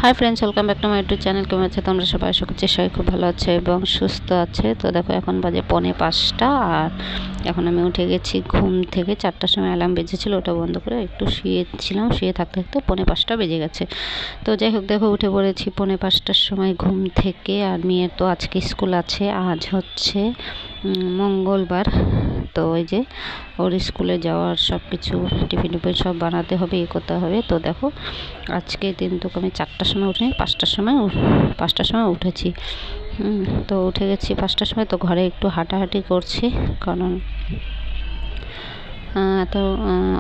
Hi friends, welcome back to my YouTube channel. কেমন আছে তোমরা সবাই? আশা করছি সবাই খুব ভালো আছে এবং সুস্থ আছে। তো দেখো এখন বাজে 4:45 আর এখন আমি উঠে গেছি ঘুম থেকে। 4টার সময় অ্যালার্ম বেজেছিল, ওটা বন্ধ করে একটু শুয়েছিলাম। শুয়ে থাকতে থাকতে 4:45 বেজে গেছে। তো যাই হোক, দেখো উঠে পড়েছি 4:45টার সময় ঘুম থেকে। আর মেয়ের তো আজকে স্কুল আছে, আজ হচ্ছে মঙ্গলবার। তো ওই যে ওর স্কুলে যাওয়ার সব কিছু টিফিন টিফিন সব বানাতে হবে, করতে হবে। তো দেখো আজকে দিন তো আমি 4টার সময় উঠিনি, 5টার সময় উঠেছি। তো উঠে গেছি 5টার সময়। তো ঘরে একটু হাঁটাহাঁটি করছি, কারণ এত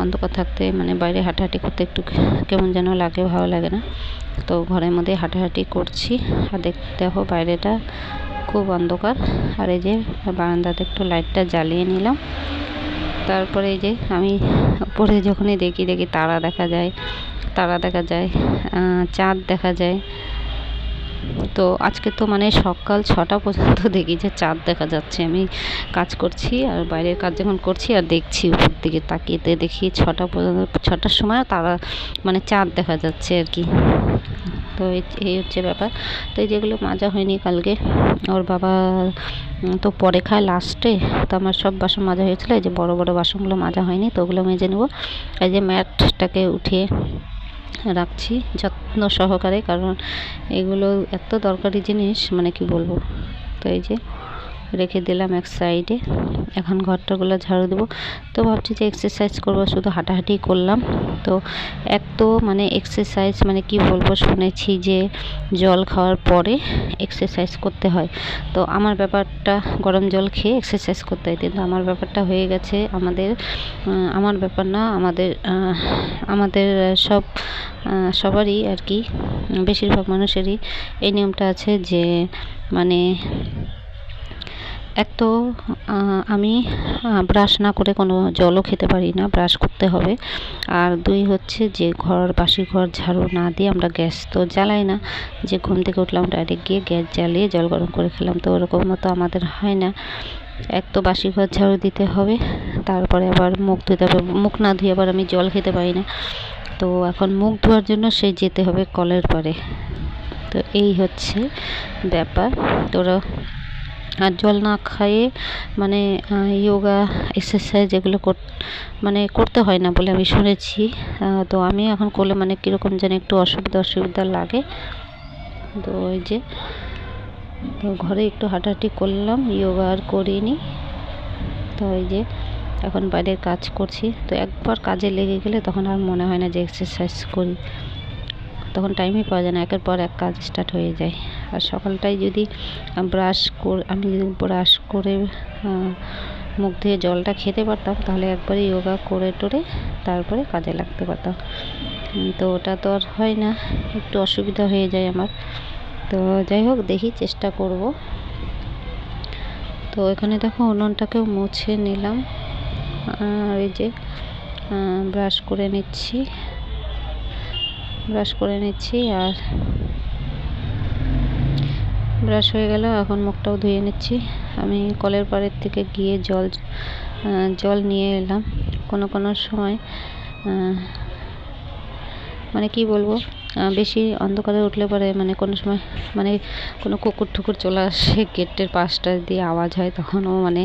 অন্ধকার থাকতে মানে বাইরে হাঁটাহাঁটি করতে একটু কেমন যেন লাগে, ভালো লাগে না। তো ঘরের মধ্যে হাঁটাহাঁটি করছি। আর দেখো বাইরেটা খুব অন্ধকার। আর এই যে বারান্দাতে একটু লাইটটা জ্বালিয়ে নিলাম। তারপরে এই যে আমি উপরে যখনই দেখি তারা দেখা যায়, চাঁদ দেখা যায়। তো আজকে তো মানে সকাল 6টা পর্যন্ত দেখি যে চাঁদ দেখা যাচ্ছে। আমি কাজ করছি আর বাইরের কাজ যখন করছি আর দেখছি উপর দিকে তাকিয়ে দেখি 6টা পর্যন্ত, 6টার সময় তারা মানে চাঁদ দেখা যাচ্ছে আর কি। তো এই হচ্ছে ব্যাপার। তো এই যেগুলো মাজা হয়নি কালকে, ওর বাবা তো পরে খায় লাস্টে। তো আমার সব বাসন মাজা হয়েছিল, এই যে বড় বড় বাসনগুলো মাজা হয়নি, তো ওগুলো মেজে নেব। এই যে ম্যাটটাকে উঠিয়ে রাখছি যত্ন সহকারে, কারণ এগুলো এত দরকারি জিনিস, মানে কি বলবো। তো এই যে রেখে দিলাম এক সাইডে। এখন ঘরটাগুলো ঝাড়ু দেবো। তো ভাবছি যে এক্সারসাইজ করবো, শুধু হাঁটাহাঁটি করলাম। তো এক তো মানে এক্সারসাইজ মানে কি বলবো, শুনেছি যে জল খাওয়ার পরে এক্সারসাইজ করতে হয়। তো আমার ব্যাপারটা গরম জল খেয়ে এক্সারসাইজ করতে হয়, কিন্তু আমার ব্যাপারটা হয়ে গেছে আমার ব্যাপার না, আমাদের সবারই আর কি, বেশিরভাগ মানুষেরই এই নিয়মটা আছে যে মানে এক তো আমি ব্রাশ না করে কোনো জলও খেতে পারি না, ব্রাশ করতে হবে। আর 2 হচ্ছে যে বাসি ঘর ঝাড়ু না দিয়ে আমরা গ্যাস তো জ্বালাই না, যে ঘুম থেকে উঠলাম ডাইরেক্ট গিয়ে গ্যাস জ্বালিয়ে জল গরম করে খেলাম। তো ওরকমও তো আমাদের হয় না। এক তো বাসি ঘর ঝাড়ু দিতে হবে, তারপরে আবার মুখ ধুতে হবে। মুখ না ধুয়ে আবার আমি জল খেতে পারি না। তো এখন মুখ ধোয়ার জন্য যেতে হবে কলের পাড়ে। তো এই হচ্ছে ব্যাপার। তোরা আর জল না খাইয়ে মানে যোগা এক্সারসাইজ এগুলো মানে করতে হয় না বলে আমি শুনেছি। তো আমি এখন করলে মানে কীরকম যেন একটু অসুবিধা লাগে। তো ওই যে তো ঘরে একটু হাঁটাহাঁটি করলাম, যোগা আর করিনি। তো ওই যে এখন বাইরের কাজ করছি। তো একবার কাজে লেগে গেলে তখন আর মনে হয় না যে এক্সারসাইজ করি, তখন টাইমই পাওয়া যায় না, একের পর এক কাজ স্টার্ট হয়ে যায়। আর সকালটায় যদি আমি যদি ব্রাশ করে মুখ ধুয়ে জলটা খেতে পারতাম, তাহলে একবারে যোগা করে টোরে তারপরে কাজে লাগতে পারতাম। তো ওটা তো আর হয় না, একটু অসুবিধা হয়ে যায় আমার। তো যাই হোক, দেখি চেষ্টা করব। তো এখানে দেখো উনুনটাকেও মুছে নিলাম। আর এই যে ব্রাশ করে নিচ্ছি আর ব্রাশ হয়ে গেল। এখন মুখটাও ধুয়ে নিচ্ছি। আমি কলের পাড়ের থেকে গিয়ে জল নিয়ে এলাম। কোনো সময় মানে কি বলবো, বেশি অন্ধকারে উঠলে পরে মানে কোনো সময় মানে কোনো কুকুর ঠুকুর চলে আসে, গেটের পাশটা দিয়ে আওয়াজ হয়, তখনও মানে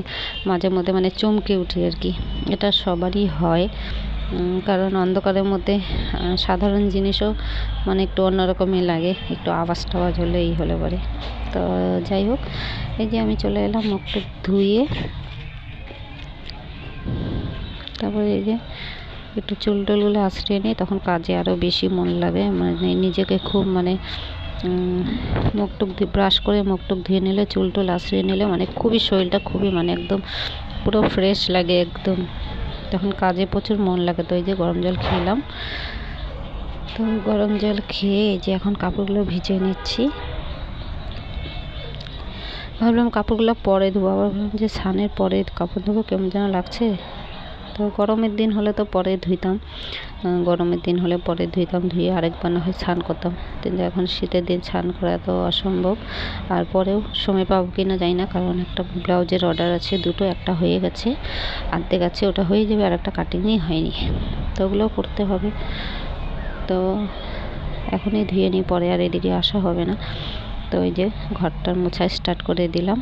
মাঝে মধ্যে মানে চমকে উঠি আর কি। এটা সবারই হয়, কারণ অন্ধকারের মধ্যে সাধারণ জিনিসও মানে একটু অন্যরকমই লাগে, একটু আওয়াজ টাওয়াজ হলে এই হলে পরে। তো যাই হোক, এই যে আমি চলে এলাম মুখ টুক ধুয়ে। তারপরে এই যে একটু চুল টুলগুলো আঁচড়িয়ে নিই, তখন কাজে আরও বেশি মন লাগে। মানে নিজেকে খুব মানে মুখ টুক ব্রাশ করে মুখ টুক ধুয়ে নিলে, চুল টুল আঁচড়িয়ে নিলে মানে খুবই শরীরটা খুবই মানে একদম পুরো ফ্রেশ লাগে একদম, তখন কাজে প্রচুর মন লাগে। তো এই যে গরম জল খেলাম। তো গরম জল খেয়ে এই যে এখন কাপড়গুলো ভিজিয়ে নিচ্ছি। ভাবলাম কাপড়গুলো পরে ধোবো, আবার ভাবলাম যে স্নানের পরে কাপড় ধোবো, কেমন যেন লাগছে। তো গরমের দিন হলে তো পরে ধুইতাম, ধুয়ে আরেকবার না হয় স্নান করতাম। কিন্তু এখন শীতের দিন স্নান করা তো অসম্ভব। আর পরেও সময় পাবো কি না জানি না, কারণ একটা ব্লাউজের অর্ডার আছে, দুটো, একটা হয়ে গেছে, অর্ধেক আছে, ওটা হয়ে যাবে, আর একটা কাটিংই হয়নি, তো ওগুলোও করতে হবে। তো এখনই ধুয়ে নিই, পরে আর এদিকে আসা হবে না। তো ওই যে ঘরটার মোছা স্টার্ট করে দিলাম।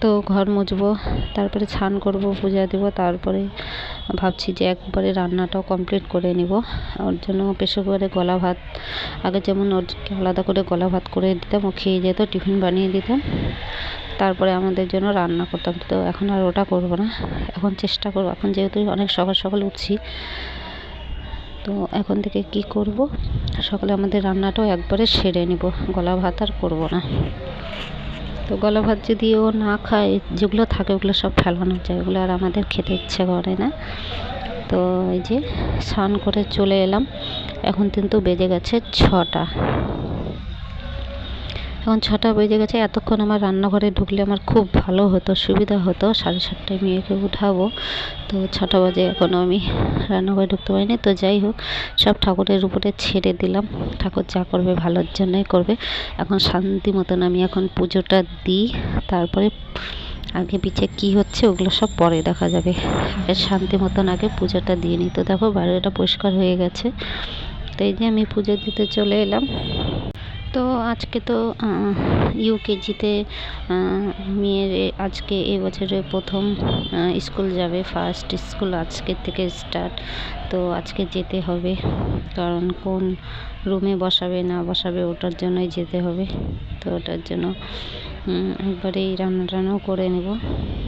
তো ঘর মুছবো, তারপরে স্নান করব, পূজা দেব, তারপরে ভাবছি যে একবারে রান্নাটাও কমপ্লিট করে নিব। ওর জন্য প্রেসার কুকারে গলা ভাত, আগে যেমন ওর আলাদা করে গলা ভাত করে দিতাম, ও খেয়ে যেত, টিফিন বানিয়ে দিতাম, তারপরে আমাদের জন্য রান্না করতাম। তো এখন আর ওটা করব না, এখন চেষ্টা করব, এখন যেহেতু অনেক সকাল সকাল উঠছি, তো এখন থেকে কি করব, সকালে আমাদের রান্নাটাও একবারে সেরে নিব, গলা ভাত আর করব না। তো গলা ভাত যদি ও না খায়, যেগুলো থাকে ওগুলো সব ফেলানো যায়, ওগুলো আর আমাদের খেতে ইচ্ছে করে না। তো এই যে স্নান করে চলে এলাম, এখন কিন্তু বেজে গেছে 6টা। এখন 6টা বেজে গেছে। এতক্ষণ আমার রান্নাঘরে ঢুকলে আমার খুব ভালো হতো, সুবিধা হতো, 7:30টায় মেয়েকে উঠাবো। তো 6টা বাজে এখনও আমি রান্নাঘরে ঢুকতে পারিনি। তো যাই হোক, সব ঠাকুরের উপরে ছেড়ে দিলাম, ঠাকুর যা করবে ভালোর জন্যই করবে। এখন শান্তি মতন আমি এখন পুজোটা দিই, তারপরে আগে পিছে কি হচ্ছে ওগুলো সব পরে দেখা যাবে। আগে শান্তি মতন আগে পুজোটা দিয়ে নিই। তো দেখো বাইরেটা পরিষ্কার হয়ে গেছে। তো এই যে আমি পুজো দিতে চলে এলাম। তো আজকে তো ইউকেজিতে মেয়ের আজকে এবছরে প্রথম স্কুল যাবে, ফার্স্ট স্কুল আজকের থেকে স্টার্ট। তো আজকে যেতে হবে, কারণ কোন রুমে বসাবে না বসাবে ওটার জন্যই যেতে হবে। তো ওটার জন্য একবারেই রান্নাও করে নেব।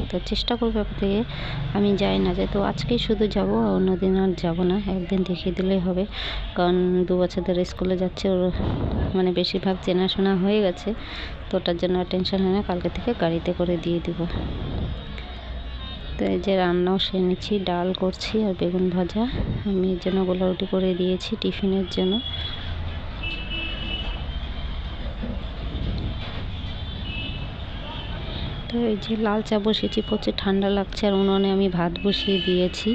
তো চেষ্টা করবো থেকে আমি যাই না যাই, তো আজকেই শুধু যাব, অন্যদিন আর যাব না, একদিন দেখিয়ে দিলেই হবে। কারণ 2 বছর ধরে স্কুলে যাচ্ছে, ওর মানে বেশিরভাগ চেনাশোনা হয়ে গেছে। তো ওটার জন্য টেনশন হয় না, কালকে থেকে গাড়িতে করে দিয়ে দিব। তো এই যে রান্নাও সেরে নিচ্ছি, ডাল করছি আর বেগুন ভাজা, আমি এর জন্য গোলা রুটি করে দিয়েছি টিফিনের জন্য। তো এই যে লাল চা বসিয়েছি, প্রচুর ঠান্ডা লাগছে, আর উনুনে আমি ভাত বসিয়ে দিয়েছি,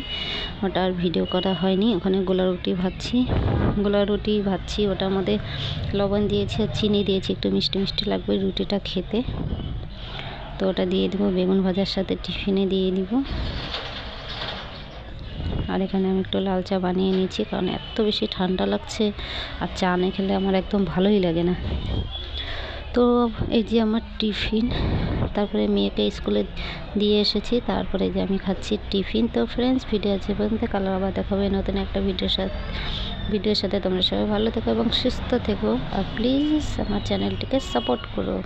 ওটা আর ভিডিও করা হয়নি। ওখানে গোলা রুটি ভাজছি, ওটার মধ্যে লবণ দিয়েছি আর চিনি দিয়েছি, একটু মিষ্টি মিষ্টি লাগবে রুটিটা খেতে। তো ওটা দিয়ে দেবো, বেগুন ভাজার সাথে টিফিনে দিয়ে দিব। আর এখানে আমি একটু লাল চা বানিয়ে নিয়েছি, কারণ এত বেশি ঠান্ডা লাগছে, আর চা না খেলে আমার একদম ভালোই লাগে না। তো এই যে আমার টিফিন, তারপরে মেয়েকে স্কুলে দিয়ে এসেছি, তারপরে যে আমি খাচ্ছি টিফিন। তো ফ্রেন্ডস, ভিডিও আছে পর্যন্ত, কাল আবার দেখাবে নতুন একটা ভিডিওর সাথে। তোমরা সবাই ভালো থেকো এবং সুস্থ থেকো, আর প্লিজ আমার চ্যানেলটিকে সাপোর্ট করো।